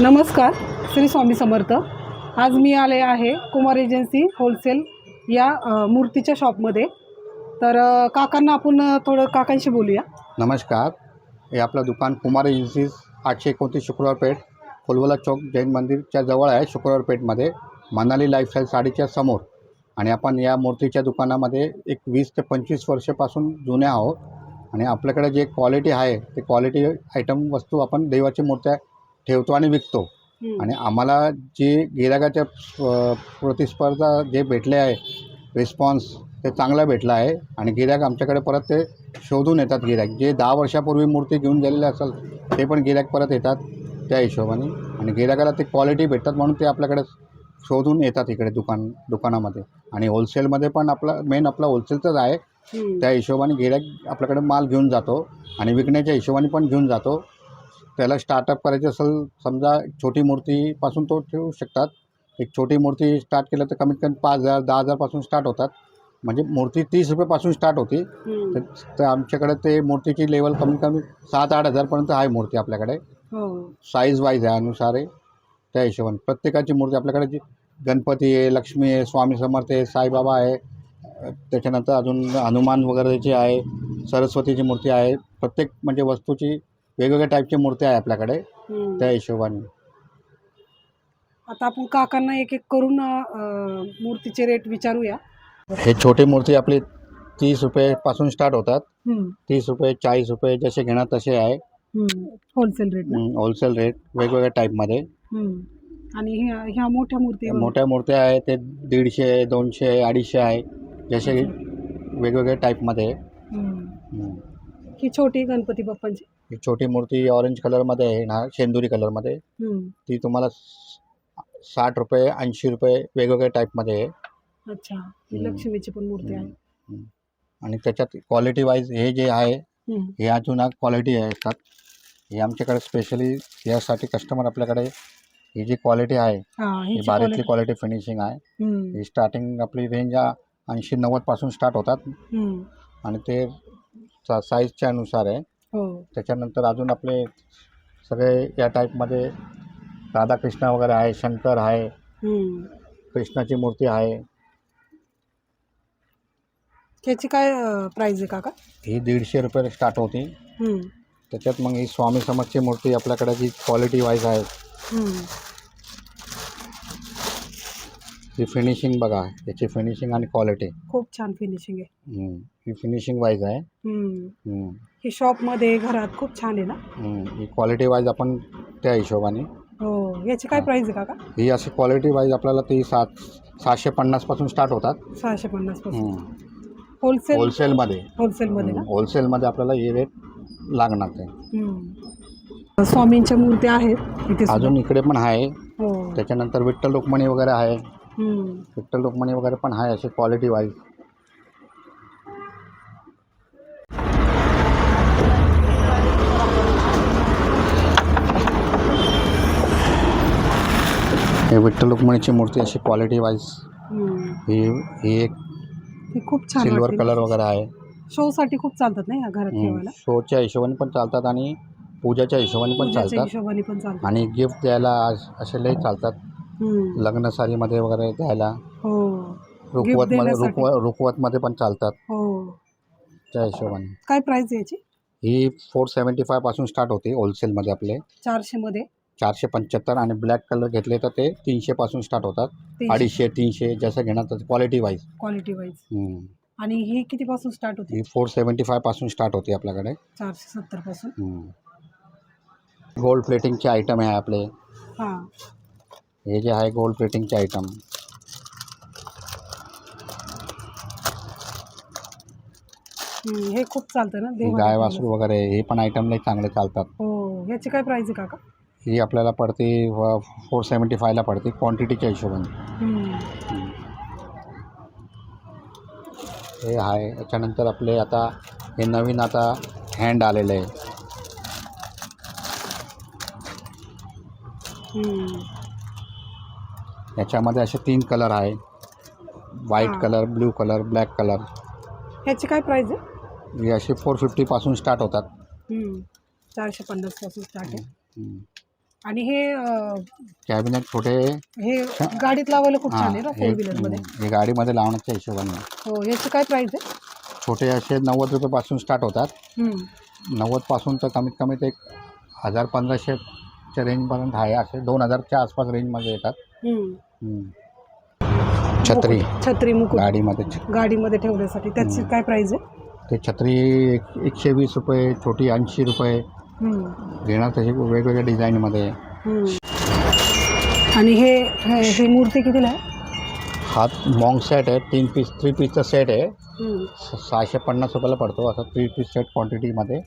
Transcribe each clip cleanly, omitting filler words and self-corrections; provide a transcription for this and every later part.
नमस्कार, श्री स्वामी समर्थ। आज मी आले आहे कुमार एजन्सी होलसेल या मूर्तीच्या शॉपमध्ये। तर काकांना आपण थोडं काकांशी बोलूया। नमस्कार, हे आपलं दुकान कुमार एजन्सीज 829 शुक्रवार पेठ, फुलवला चौक, जैन मंदिरच्या जवळ आहे। शुक्रवार पेठमध्ये मनाली लाईफस्टाईल साडीच्या समोर। आणि आपण या मूर्तीच्या दुकानामध्ये एक 20 ते 25 वर्षापासून जुने आहोत। आणि आपल्याकडे जे क्वालिटी आहे ते क्वालिटी आयटम वस्तू आपण देवाची मूर्त्या ठेवतो आणि विकतो। आणि आम्हाला जे गिरागाच्या प्रतिस्पर्धा जे भेटले आहे, रिस्पॉन्स ते चांगला भेटला आहे। आणि गिराग आमच्याकडे परत ते शोधून येतात। गिराग जे 10 वर्षापूर्वी मूर्ती घेऊन गेलेले असेल ते पण गिराग परत येतात त्या हिशोबाने। आणि गिरागाला ते क्वालिटी भेटतात म्हणून ते आपल्याकडे शोधून येतात इकडे दुकानामध्ये। आणि होलसेलमध्ये पण आपला होलसेलचाच आहे। त्या हिशोबाने गिराग आपल्याकडे माल घेऊन जातो आणि विकण्याच्या हिशोबाने पण घेऊन जातो। त्याला स्टार्टअप करायचं असेल, समजा छोटी मूर्तीपासून तो ठेवू शकतात। एक छोटी मूर्ती स्टार्ट केलं तर कमीत कमी 5,000 10,000 पासून स्टार्ट होतात। म्हणजे मूर्ती 30 रुपयापासून स्टार्ट होती। तर आमच्याकडे ते मूर्तीची लेवल कमीत कमी 7-8 हजारपर्यंत आहे मूर्ती आपल्याकडे। साईज वाईज आहे, अनुसार आहे त्या हिशोबाने। प्रत्येकाची मूर्ती आपल्याकडे जी गणपती आहे, लक्ष्मी आहे, स्वामी समर्थ आहे, साईबाबा आहे, त्याच्यानंतर अजून हनुमान वगैरेची आहे, सरस्वतीची मूर्ती आहे। प्रत्येक म्हणजे वस्तूची वेगवेगळ्या टाईपची मूर्ती आहे आपल्याकडे त्या हिशोबाने। आता आपण काकांना एक एक करून मूर्तीचे रेट विचारूया। हे छोटी मूर्ती आपली 30 रुपयापासून स्टार्ट होतात। 30 रुपये, 40 रुपये जसे घेणार तसे आहे। होलसेल रेट ना? होलसेल रेट वेगवेगळ्या टाईपमध्ये। आणि ह्या मोठ्या मूर्त्या आहे ते 150, 200, 250 आहे, जसे वेगवेगळ्या टाईपमध्ये। ही छोटी गणपती बाप्पांची ही छोटी मूर्ती ऑरेंज कलरमध्ये आहे ना, शेंदुरी कलरमध्ये। ती तुम्हाला 60 रुपये, 80 रुपये वेगवेगळ्या टाईपमध्ये आहे। अच्छा, ही लक्ष्मीची पण मूर्ती आहे। आणि त्याच्यात क्वालिटी वाईज हे जे आहे हे अजून क्वालिटी असतात। हे आमच्याकडे स्पेशली यासाठी कस्टमर आपल्याकडे ही जी क्वालिटी आहे ही बारीकली क्वालिटी फिनिशिंग आहे। ही स्टार्टिंग आपली रेंज 80-90 पासून स्टार्ट होतात आणि ते साईजच्या अनुसार आहे। त्याच्यानंतर अजून आपले सगळे या टाईपमध्ये राधाकृष्ण वगैरे आहे, शंकर आहे, कृष्णाची मूर्ती आहे। त्याची काय प्राइस आहे काका? ही 150 रुपये स्टार्ट होती। त्याच्यात मग ही स्वामी समर्थची मूर्ती आपल्याकडे जी क्वालिटी वाईज आहे ही फिनिशिंग बघा, याची फिनिशिंग आणि क्वालिटी खूप छान फिनिशिंग आहे। ही फिनिशिंग वाईज आहे। ही शॉपमध्ये घरात खूप छान आहे ना? ही क्वालिटी वाईज आपण त्या हिशोबाने। याची काय प्राइस आहे काका? ही अशी क्वालिटी वाईज आपल्याला ती 750 पासून स्टार्ट होतात। 650 पासून होलसेलमध्ये ना? होलसेलमध्ये आपल्याला हे रेट लागणार ते। स्वामींच्या मूर्त्या आहेत इथे अजून इकडे पण आहे। त्याच्यानंतर विठ्ठल रुक्मिणी वगैरे आहे। विठ्ठल रुक्मिणी वगैरे पण आहे अशी क्वालिटी वाईज। हे विठ्ठल रुक्मिणीची मूर्ती अशी क्वालिटी वाईज। ही एक खूप छान सिल्वर कलर वगैरे आहे। शो साठी खूप चालतात ना या घरात ठेवायला? शोच्या हिशोबाने पण चालतात आणि पूजाच्या हिशोबाने पण चालतात आणि गिफ्ट द्यायला असे लई चालतात। लग्न साडीमध्ये वगैरे द्यायला, रुखवतमध्ये पण चालतात त्या हिशोबाने। काय प्राइस आहे याची? ही 475 पासून स्टार्ट होते होलसेलमध्ये आपले। 400 मध्ये 475 आणि ब्लॅक कलर घेतले तर ते 300 पासून स्टार्ट होतात। 250, 300 जसं घेणार तर क्वालिटी वाईज। आणि ही किती पासून स्टार्ट होते? ही 475 पासून स्टार्ट होते आपल्याकडे। 470 पासून। गोल्ड प्लेटिंगचे आयटम आहे आपले। हे जे आहे गोल्ड प्लेटिंगचे आयटम। हे खूप चालतं ना? गाय वासरू वगैरे हे पण आयटम लई चांगले चालतात। याची काय प्राइस आहे काका? ही आपल्याला पडते 475ला पडते क्वांटिटीच्या हिशोबाने। हे आहे। याच्यानंतर आपले आता हे नवीन आता हँड आलेलं आहे। याच्यामध्ये असे 3 कलर आहे, white colour, blue colour, black colour. ह्याची काय प्राइस आहे? ही अशी 450 पासून स्टार्ट होतात। 450 पासून स्टार्ट आहे। आणि हे कॅबिनेट छोटे हे गाडीत लावायला खूप छान आहे ना हे 4 व्हीलरमध्ये. हे गाडीमध्ये लावण्याच्या हिशोबाने. हो, याची काय प्राईस आहे? छोटे असे 90 रुपयेपासून स्टार्ट होतात. हम्म. 90पासून तर कमीत कमी ते 1000-1500च्या रेंजपर्यंत आहे. असे 2000च्या आसपास रेंजमध्ये येतात. हम्म. छत्री छत्री मुकुट गाडीमध्ये गाडीमध्ये ठेवण्यासाठी त्याची काय प्राईस आहे? ते छत्री 120 रुपये, छोटी 80 रुपये घेणार. तसे वेगवेगळ्या डिझाईनमध्ये. आणि हे हे हे मूर्ती कितीला आहे? हा मॉन्क सेट आहे. 3 पीसचा सेट आहे. 650 रुपयाला पडतो. असा 3 पीस सेट क्वांटिटीमध्ये.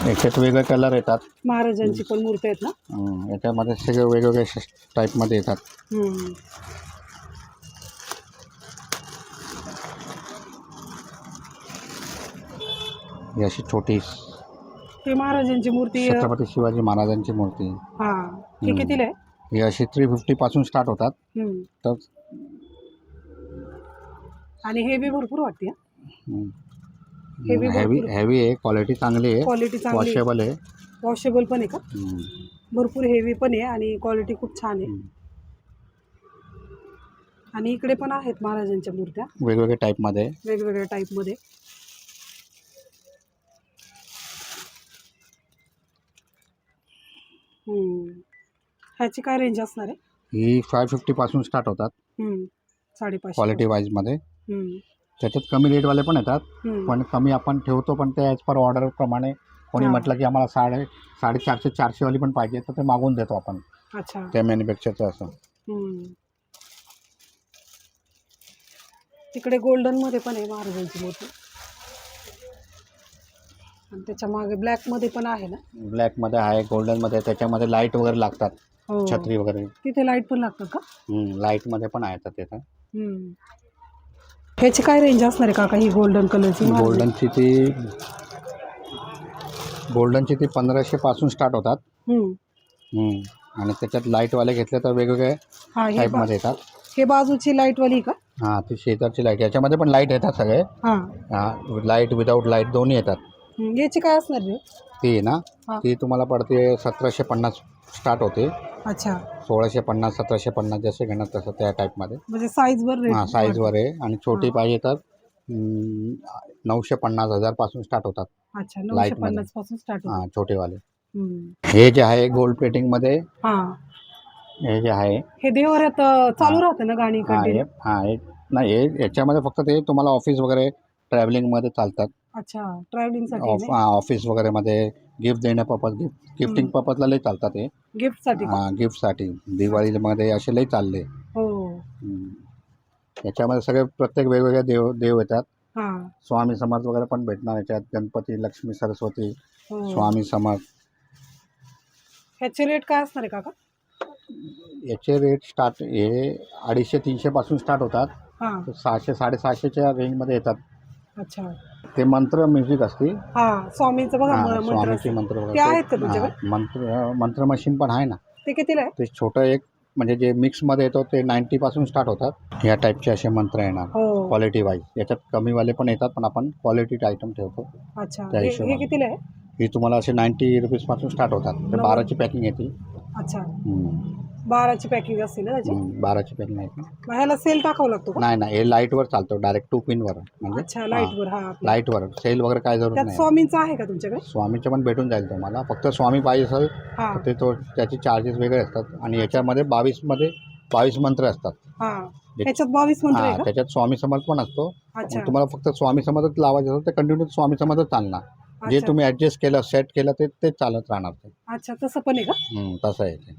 याच्यात वेगळे कलर येतात. महाराजांची पण मूर्ती आहेत ना? याच्यामध्ये सगळे वेगवेगळ्या टाईपमध्ये येतात. ही अशी छोटी हे महाराजांची मूर्ती छत्रपती शिवाजी महाराजांची मूर्ती. हा, हे कितीला आहे? ही अशी 350 पासून स्टार्ट होतात. तर आणि हे बी भरपूर वाटते. हेवी आहे. क्वालिटी चांगली आहे. क्वालिटी चांगली, वॉशेबल आहे. वॉशेबल पण आहे का? भरपूर हेवी पण आहे आणि क्वालिटी खूप छान आहे. आणि इकडे पण आहेत महाराजांच्या मूर्त्या वेगवेगळ्या टाईपमध्ये. वेगवेगळ्या टाईपमध्ये. ह्याची काय रेंज असणार आहे? ही 550 पासून स्टार्ट होतात. 550 क्वालिटी वाईजमध्ये. त्याच्यात कमी रेटवाले पण येतात. पण कमी आपण ठेवतो, पण ते ॲज पर ऑर्डर प्रमाणे. कोणी म्हटलं की आम्हाला 450 वाली पण पाहिजे, तर ते मागवून देतो आपण. अच्छा, त्या मॅन्युफॅक्चरचं असं. तिकडे गोल्डनमध्ये पण आहे महाराजांची मूर्ती. आणि त्याच्या मागे ब्लॅकमध्ये पण आहे ना? ब्लॅकमध्ये आहे, गोल्डनमध्ये. त्याच्यामध्ये लाईट वगैरे लागतात. छत्री वगैरे. तिथे लाईट पण लागतात का? लाईटमध्ये पण आहेत तिथं. ह्याची काय रेंज असणार आहे काका ही गोल्डन कलरची? गोल्डनची ती 1500 पासून स्टार्ट होतात. आणि त्याच्यात लाईटवाले घेतले तर वेगवेगळे टाईपमध्ये येतात. हे बाजूची लाईटवाली का? हां, ती शेजारची लाईट. याच्यामध्ये पण लाईट येतात सगळे. लाईट विदाऊट लाईट दोन्ही येतात. याची काय असणार रे? ती ना, ती तुम्हाला पडते 1750 स्टार्ट होते. अच्छा, 1650, 1750 जसे घेणार तसं त्या टाईपमध्ये. म्हणजे साईजवर? हां, साईजवर आहे. आणि छोटी पाहिजे तर 950,000 पासून स्टार्ट होतात. अच्छा, 950 पासून स्टार्ट होतात. हां, छोटेवाले. हे जे आहे गोल्ड प्लेटिंगमध्ये. हे जे आहे हे देवऱ्यात चालू राहतं ना गाणी कंटिन्यू? नाही, याच्यामध्ये फक्त ते तुम्हाला ऑफिस वगैरे ट्रॅव्हलिंगमध्ये चालतात. अच्छा, ट्रॅव्हलिंगसाठी. ऑफिस वगैरे मध्ये गिफ्ट देण्या पर्पज, गिफ्टिंग पर्पजला लई चालतात हे. गिफ्टसाठी? गिफ्टसाठी. दिवाळीमध्ये असे लई चालले. याच्यामध्ये सगळे प्रत्येक वेगवेगळे देव येतात. स्वामी समर्थ वगैरे पण भेटणार याच्यात. गणपती, लक्ष्मी, सरस्वती, स्वामी समर्थ. ह्याचे रेट काय असणार आहे काका? याचे रेट स्टार्ट हे 250-300 पासून स्टार्ट होतात. 600-650च्या रेंजमध्ये येतात. अच्छा, ते मंत्र म्युझिक असते. स्वामींचं बघा, स्वामीचे मंत्र वगैरे. ते आहेत का तुमच्याकडे? मंत्र मशीन पण आहे ना. ते कितीला आहे? ते छोटं एक म्हणजे जे मिक्समध्ये येतो ते 90 पासून स्टार्ट होतात. या टाईपचे असे मंत्र येणार क्वालिटी वाईज. याच्यात कमीवाले पण येतात, पण आपण क्वालिटी आयटम ठेवतो. अच्छा, हे कितीला आहे? ही तुम्हाला असे 90 रुपीज पासून स्टार्ट होतात. ते 12ची पॅकिंग येते. अच्छा, 12ची पॅकिंग असते ना त्याची? 12ची पॅकिंग आहे. ह्याला सेल टाकावं लागतो का? नाही, हे लाईटवर चालतो. डायरेक्ट 2 पिनवर. म्हणजे अच्छा, लाईटवर. लाईटवर. सेल वगैरे काय जरूर नाही. स्वामींचं आहे का तुमच्याकडे? स्वामीचं पण भेटून जाईल तुम्हाला. फक्त स्वामी पाहिजे असेल तर ते त्याचे चार्जेस वेगळे असतात. आणि याच्यामध्ये 22 मंत्र असतात. त्याच्यात 22 मंत्र आहे का? त्याच्यात स्वामी समर्थ पण असतो. तुम्हाला फक्त स्वामी समर्थच लावायचं असेल तर कंटिन्यू स्वामी समर्थच चालणार. जे तुम्ही ऍडजस्ट केलं, सेट केलं ते चालत राहणार ते. अच्छा, तसं पण आहे का? तसं आहे ते.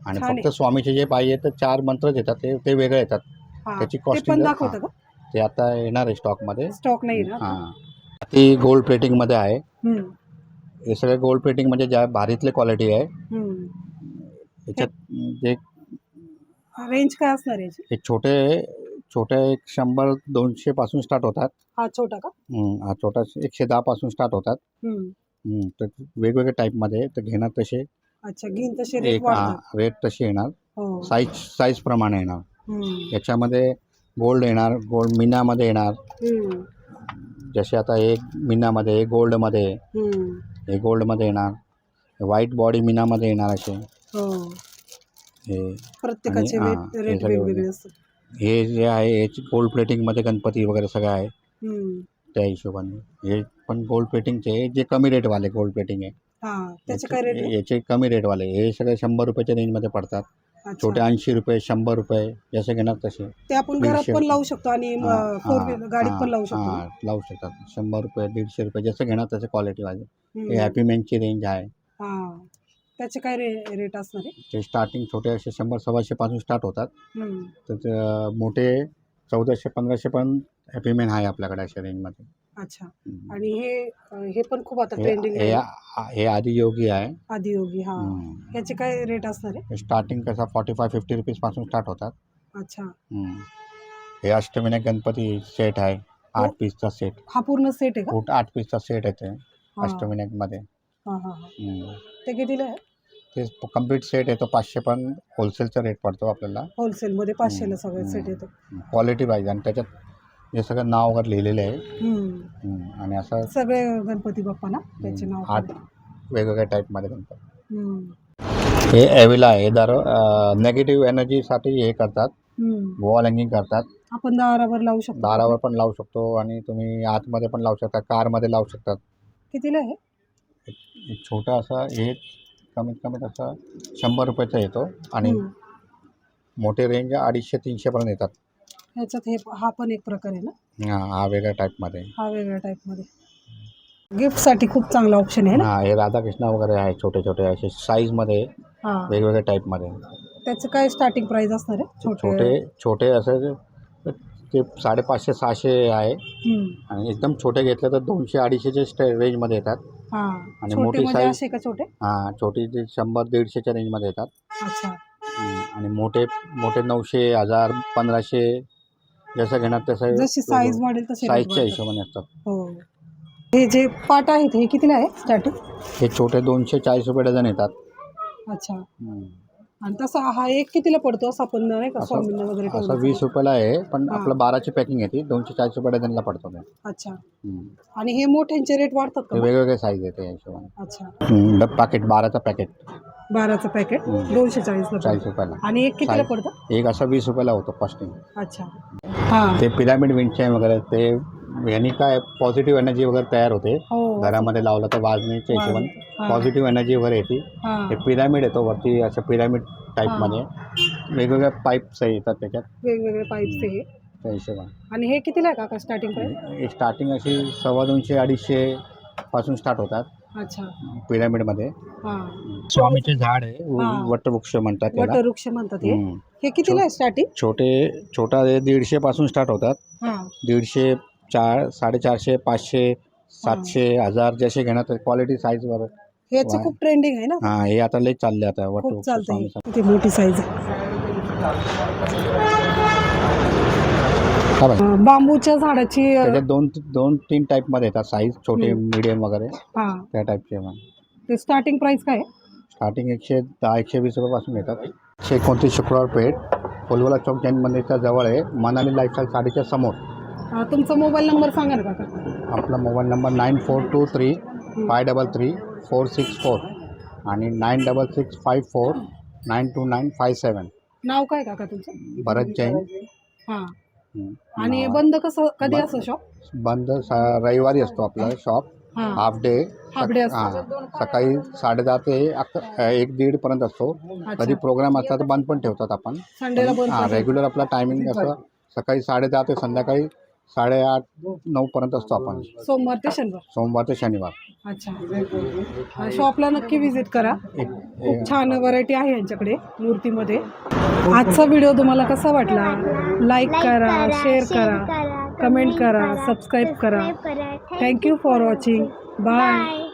आणि फक्त स्वामीचे जे पाहिजे तर 4 मंत्रच येतात, ते वेगळे येतात. त्याची कॉस्टिंग दाखवतं का? ते आता येणार आहे स्टॉकमध्ये. स्टॉक नाही ना? ती गोल्ड प्लेटिंगमध्ये आहे. हे सगळे गोल्ड प्लेटिंग म्हणजे ज्या भारीतले क्वालिटी आहे. याच्यात जे रेंज काय असणार आहे? हे छोटे 100-200 पासून स्टार्ट होतात. हा छोटा का? हा छोटा 110 पासून स्टार्ट होतात. तर वेगवेगळ्या टाईपमध्ये तर घेणार तसे. अच्छा, घेईन तसे रेट तसे येणार. साईज प्रमाणे येणार. याच्यामध्ये गोल्ड येणार, गोल्ड मीनामध्ये येणार. जसे आता एक मीनामध्ये, गोल्डमध्ये, हे गोल्डमध्ये येणार. व्हाईट बॉडी मीनामध्ये येणार असे हो, हे प्रत्येकाचे आणि- हां, रेट हे सगळे वेगवेगळे असतात. हे जे आहे याची गोल्ड प्लेटिंगमध्ये गणपती वगैरे सगळं आहे हम्म. त्या हिशोबाने. हे पण गोल्ड प्लेटिंगचे आहे, जे कमी रेटवाले गोल्ड प्लेटिंग आहे हा, त्याचे काय रेट आहे? याचे कमी रेटवाले हे सगळे 100 रुपयाच्या रेंजमध्ये पडतात. अच्छा. छोटे 80 रुपये 100 रुपये जसे घेणार तसे. ते आपण घरात 150 पण लावू शकतो आणि हां, फोर हां, व्हीलर गाडीत पण हां, लावू शकतो ना? हां, लावू शकतात. 100 रुपये 150 रुपये जसं घेणार तसे क्वालिटीवाले. हम्म. हे हॅपीमॅनची रेंज आहे. हा, त्याचे काय रेट असणार आहे? ते स्टार्टिंग छोटे असे 100-125 पासून स्टार्ट होतात. हम्म. तर ते मोठे 1400-1500 पण हॅपीमॅन आहे आपल्याकडे अशा रेंजमध्ये. अच्छा. हम्म. आणि हे पण खूप आता हे ट्रेंडिंग हे आहे. हे आदियोगी आहे. आदियोगी. हा, हम्म. ह्याचे काय रेट असणार आहे? स्टार्टिंग कसा 45-50 रुपीजपासून स्टार्ट होतात. अच्छा. हे अष्टविनायक गणपती सेट आहे. 8 पीसचा सेट. हा पूर्ण सेट आहे का? 8 पीसचा सेट आहे ते हा. अष्टविनायकमध्ये. हा हा हा. ते कितीला आहे? ते कम्प्लीट सेट येतो 500 पण होलसेलचा रेट पडतो आपल्याला. होलसेलमध्ये 500ला सगळं सेट येतो. क्वालिटी पाहिजे आणि त्याच्यात हे सगळं नाव वगैरे लिहिलेलं आहे. आणि असं सगळे गणपती बाप्पा ना त्याचे नाव 8 वेगवेगळ्या टाईपमध्ये गणपती. हम्म. हे एविला आहे. नेगेटिव्ह एनर्जीसाठी हे करतात. वॉल हँगिंग करतात. आपण दारावर लावू शकतो. दारावर पण लावू शकतो आणि तुम्ही आतमध्ये पण लावू शकता, कारमध्ये लावू शकतात. कितीला आहे? एक छोटा असा हे कमीत कमी तसा 100 रुपयाचा येतो आणि मोठे रेंज 250-300 पर्यंत येतात. ह्याच्यात हा पण एक प्रकार आहे ना? हा वेगळ्या टाईपमध्ये. हा वेगळ्या टाईपमध्ये. गिफ्टसाठी खूप चांगला ऑप्शन आहे ना? हे राधाकृष्ण वगैरे आहे छोटे छोटे असे साईजमध्ये हा. वेगवेगळ्या टाईपमध्ये. त्याचं काय स्टार्टिंग प्राइस असणार आहे? छोटे असे ते 550-600 आहे आणि एकदम छोटे घेतले तर 200-250च्या रेंजमध्ये येतात. आणि मोठी साईज असे का छोटे? छोटी 100-150च्या रेंजमध्ये येतात. अच्छा. आणि मोठे 900, 1000, 1500 जसं घेणार तसं जशी साईज वाढेल तसे साईजच्या हिशोबाने असतात. हो. हे जे पाट आहेत हे कितीला आहे स्टार्टिंग? हे छोटे 240 रुपये डझन येतात. अच्छा. आणि तसा हा एक कितीला पडतो असं आपण नाही का स्वामींना वगैरे असं ठेवलं? 20 रुपयाला आहे पण आपलं 12ची पॅकिंग येते 240 रुपये डझनला पडतो ते. अच्छा. आणि हे मोठ्यांचे रेट वाढतात का? वेगवेगळे साईज येते या हिशोबाने. अच्छा. पॅकेट 12चं पॅकेट 12चं पॅकेट 240 रुपयाला. आणि एक कितीला पडतं? एक असा 20 रुपयाला होतो कॉस्टिंग. अच्छा. हां. ते पिरामिड विंडचे वगैरे ते यांनी काय पॉझिटिव्ह एनर्जी वगैरे तयार होते. घरामध्ये लावलं तर वाजण्याच्या हिशोबाने पॉझिटिव्ह एनर्जी वगैरे येते. हे पिरामिड येतो वरती असं पिरामिड टाईपमध्ये वेगवेगळ्या पाईप्स येतात त्याच्यात वेगवेगळे पाईप्स हे त्या हिशोबाने. आणि हे कितीला आहे काका स्टार्टिंग प्राइस? स्टार्टिंग अशी 250-250 पासून स्टार्ट होतात. अच्छा. पिरामिडमध्ये. स्वामीचे झाड आहे वटवृक्ष म्हणतात त्याला. वटवृक्ष म्हणतात हे कितीला आहे स्टार्टिंग? छोटा 150 पासून स्टार्ट होतात. 150, 450, 500, 700, 1000 जसे घेणार क्वालिटी साईज वर. ह्याचं खूप ट्रेंडिंग आहे ना? हे आता लई चालले आता खूप चालतंय. किती मोठी साईज आहे. बांबूच्या झाडाची त्याच्यात 2-3 टाईपमध्ये येतात साईज छोटे मीडियम वगैरे त्या टाईपचे. ते स्टार्टिंग प्राइस काय आहे? स्टार्टिंग 110-120 रुपयापासून येतात. 129 शुक्रवार पेठ फुलवाला चौक जैन मंदिरच्या जवळ आहे. मनाली लाईफस्टाईल साडीच्या समोर. तुमचा मोबाईल नंबर सांगा ना काका. आपला मोबाईल नंबर 9423-533-464 आणि 9665492957. नाव काय काका तुमचं? भरत जैन. हां. आणि बंद कधी असतो शॉप? बंद रविवारी असतो आपला शॉप. Half day. सकाळी 10:30 ते 1-1:30 पर्यंत असतो. कधी प्रोग्राम असतात तर बंद पण ठेवतात आपण. संडेला बंद. रेग्युलर आपला टायमिंग असं सकाळी 10:30 ते संध्याकाळी 8:30-9 पर्यंत असतो आपण. सोमवार ते शनिवार. अच्छा. शॉपला नक्की व्हिजिट करा. खूप छान व्हरायटी आहे यांच्याकडे मूर्तीमध्ये. आजचा व्हिडिओ तुम्हाला कसा वाटला? लाईक करा, शेअर करा, कमेंट करा, सबस्क्राईब करा. Thank you for watching. बाय.